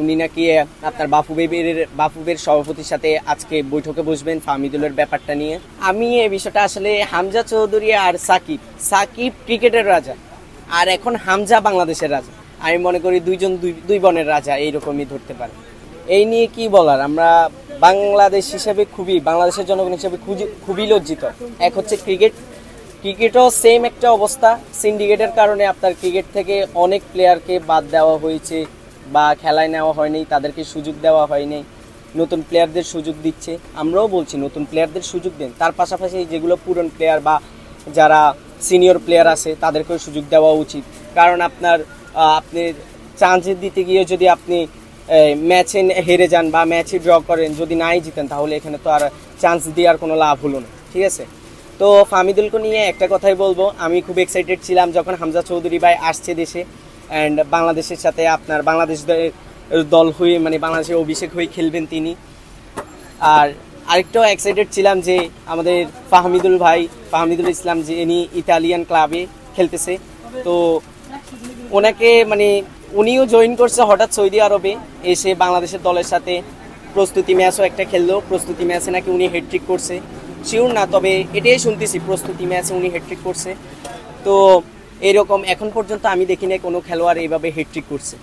উনি নাকি আপনার বাফুবের সভাপতির সাথে আজকে বৈঠকে বসবেন ফাহমিদুলের ব্যাপারটা নিয়ে। আমি এই বিষয়টা আসলে হামজা চৌধুরী আর সাকিব সাকিব ক্রিকেটের রাজা, আর এখন হামজা বাংলাদেশের রাজা। আমি মনে করি দুইজন দুই বনের রাজা এইরকমই ধরতে পারে। এই নিয়ে কি বলার, আমরা বাংলাদেশ হিসেবে বাংলাদেশের জনগণ হিসেবে খুবই লজ্জিত। এক হচ্ছে ক্রিকেটও সেম একটা অবস্থা, সিন্ডিকেটের কারণে আপনার ক্রিকেট থেকে অনেক প্লেয়ারকে বাদ দেওয়া হয়েছে বা খেলায় নেওয়া হয়নি, তাদেরকে সুযোগ দেওয়া হয়নি। নতুন প্লেয়ারদের সুযোগ দিচ্ছে, আমরাও বলছি নতুন প্লেয়ারদের সুযোগ দেন। তার পাশাপাশি যেগুলো পুরনো প্লেয়ার বা যারা সিনিয়র প্লেয়ার আছে তাদেরকেও সুযোগ দেওয়া উচিত। কারণ আপনি চান্স দিতে গিয়ে যদি আপনি ম্যাচে হেরে যান বা ম্যাচে ড্র করেন, যদি নাই জিতেন, তাহলে এখানে তো আর চান্স দেওয়ার কোনো লাভ হলো না। ঠিক আছে, তো ফাহমিদুলকে নিয়ে একটা কথাই বলবো, আমি খুব এক্সাইটেড ছিলাম যখন হামজা চৌধুরী ভাই আসছে দেশে অ্যান্ড বাংলাদেশের সাথে আপনার বাংলাদেশ দল হয়ে মানে বাংলাদেশের অভিষেক হয়ে খেলবেন তিনি। আর আরেকটাও এক্সাইটেড ছিলাম যে আমাদের ফাহমিদুল ইসলাম যে ইনি ইতালিয়ান ক্লাবে খেলতেছে, তো ওনাকে মানে উনিও জয়েন করছে হঠাৎ সৌদি আরবে এসে বাংলাদেশের দলের সাথে প্রস্তুতি ম্যাচও একটা খেললো। প্রস্তুতি ম্যাচে নাকি উনি হ্যাটট্রিক করছে, শিওর না, তবে এটাই শুনতেছি প্রস্তুতি ম্যাচে উনি হ্যাটট্রিক করছে। তো এরকম এখন পর্যন্ত আমি দেখি নাই কোনো খেলোয়াড় এইভাবে হ্যাটট্রিক করছে,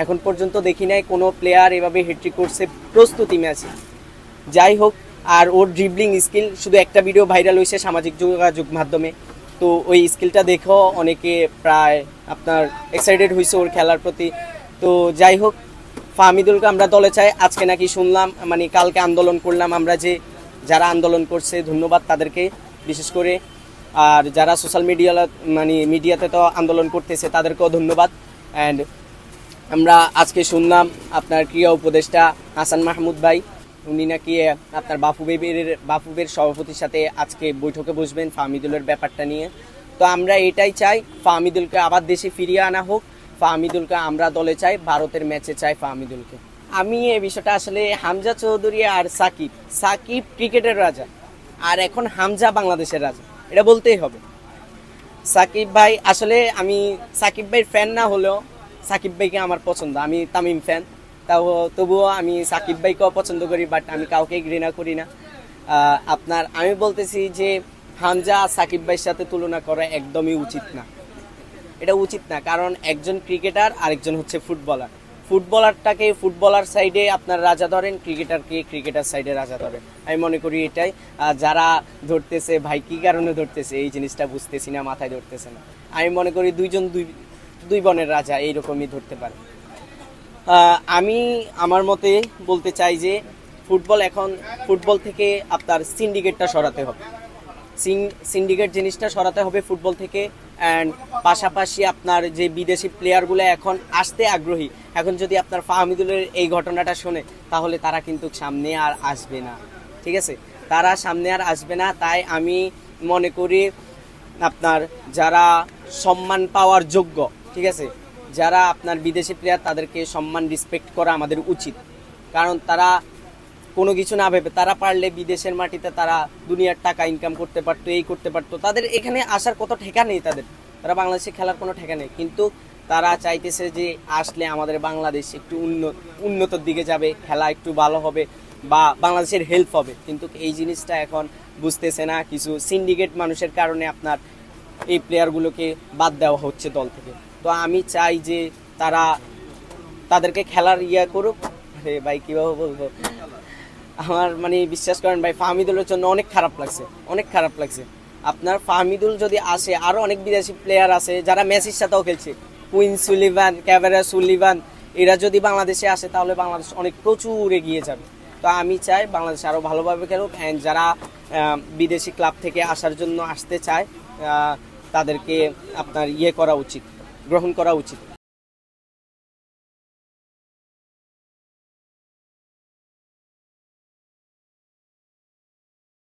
এখন পর্যন্ত দেখি নাই কোনো প্লেয়ার এভাবে হ্যাটট্রিক করছে প্রস্তুতি ম্যাচে। যাই হোক, আর ওর ড্রিবলিং স্কিল, শুধু একটা ভিডিও ভাইরাল হয়েছে সামাজিক যোগাযোগ মাধ্যমে, তো ওই স্কিলটা দেখেও অনেকে প্রায় আপনার এক্সাইটেড হয়েছে ওর খেলার প্রতি। তো যাই হোক, ফাহমিদুলকে আমরা দলে চাই। আজকে নাকি শুনলাম মানে কালকে আন্দোলন করলাম আমরা, যে যারা আন্দোলন করছে ধন্যবাদ তাদেরকে বিশেষ করে, আর যারা সোশ্যাল মিডিয়াতে তো আন্দোলন করতেছে তাদেরকেও ধন্যবাদ। অ্যান্ড আমরা আজকে শুনলাম আপনার ক্রীড়া উপদেষ্টা হাসান মাহমুদ ভাই, উনি নাকি আপনার বাফুবের সভাপতির সাথে আজকে বৈঠকে বসবেন ফাহমিদুলের ব্যাপারটা নিয়ে। তো আমরা এটাই চাই, ফাহমিদুলকে আবার দেশে ফিরিয়ে আনা হোক। ফাহমিদুলকে আমরা দলে চাই, ভারতের ম্যাচে চাই ফাহমিদুলকে। আমি এই বিষয়টা আসলে হামজা চৌধুরী আর সাকিব ক্রিকেটের রাজা, আর এখন হামজা বাংলাদেশের রাজা, এটা বলতেই হবে। সাকিব ভাই আসলে আমি সাকিব ভাইয়ের ফ্যান না হলেও সাকিব ভাইকে আমার পছন্দ, আমি তামিম ফ্যান, তবুও আমি সাকিব ভাইকেও পছন্দ করি, বাট আমি কাউকে ঘৃণা করি না। আমি বলতেছি যে হামজা সাকিব ভাইয়ের সাথে তুলনা করা একদমই উচিত না, এটা উচিত না। কারণ একজন ক্রিকেটার আরেকজন হচ্ছে ফুটবলারটাকে ফুটবলার সাইডে আপনার রাজা ধরেন, ক্রিকেটারকে ক্রিকেটার সাইডে রাজা ধরেন। আমি মনে করি এটাই। যারা ধরতেছে ভাই কী কারণে ধরতেছে এই জিনিসটা বুঝতেছি না, মাথায় ধরতেছে না। আমি মনে করি দুইজন দুই বনের রাজা এইরকমই ধরতে পারে। আমি আমার মতে বলতে চাই যে ফুটবল থেকে আপনার সিন্ডিকেটটা সরাতে হবে, সিন্ডিকেট জিনিসটা সরাতে হবে ফুটবল থেকে। অ্যান্ড পাশাপাশি আপনার যে বিদেশি প্লেয়ারগুলো এখন আসতে আগ্রহী, এখন যদি আপনার ফাহমিদুলের এই ঘটনাটা শোনে তাহলে তারা কিন্তু সামনে আর আসবে না। ঠিক আছে, তারা সামনে আর আসবে না। তাই আমি মনে করি আপনার যারা সম্মান পাওয়ার যোগ্য, ঠিক আছে, যারা আপনার বিদেশি প্লেয়ার, তাদেরকে সম্মান রেসপেক্ট করা আমাদের উচিত। কারণ তারা কোনো কিছু না ভেবে, তারা পারলে বিদেশের মাটিতে তারা দুনিয়ার টাকা ইনকাম করতে পারতো, এই করতে পারতো, তাদের এখানে আসার কত ঠেকা নেই, তারা বাংলাদেশে খেলার কোনো ঠেকা নেই, কিন্তু তারা চাইতেছে যে আসলে আমাদের বাংলাদেশ একটু উন্নতর দিকে যাবে, খেলা একটু ভালো হবে বা বাংলাদেশের হেল্প হবে, কিন্তু এই জিনিসটা এখন বুঝতেছে না। কিছু সিন্ডিকেট মানুষের কারণে আপনার এই প্লেয়ারগুলোকে বাদ দেওয়া হচ্ছে দল থেকে। তো আমি চাই যে তাদেরকে খেলার করুক। আরে ভাই কীভাবে বলবো, আমার বিশ্বাস করেন ভাই, ফাহমিদুলের জন্য অনেক খারাপ লাগছে। আপনার ফাহমিদুল যদি আসে, আরও অনেক বিদেশি প্লেয়ার আছে যারা মেসির সাথেও খেলছে, কুইন সুলিভান, ক্যাভেরা সুলিভান, এরা যদি বাংলাদেশে আসে তাহলে বাংলাদেশ অনেক প্রচুর এগিয়ে যাবে। তো আমি চাই বাংলাদেশ আরও ভালোভাবে খেলুক। অ্যান্ড যারা বিদেশি ক্লাব থেকে আসার জন্য আসতে চায় তাদেরকে আপনার গ্রহণ করা উচিত।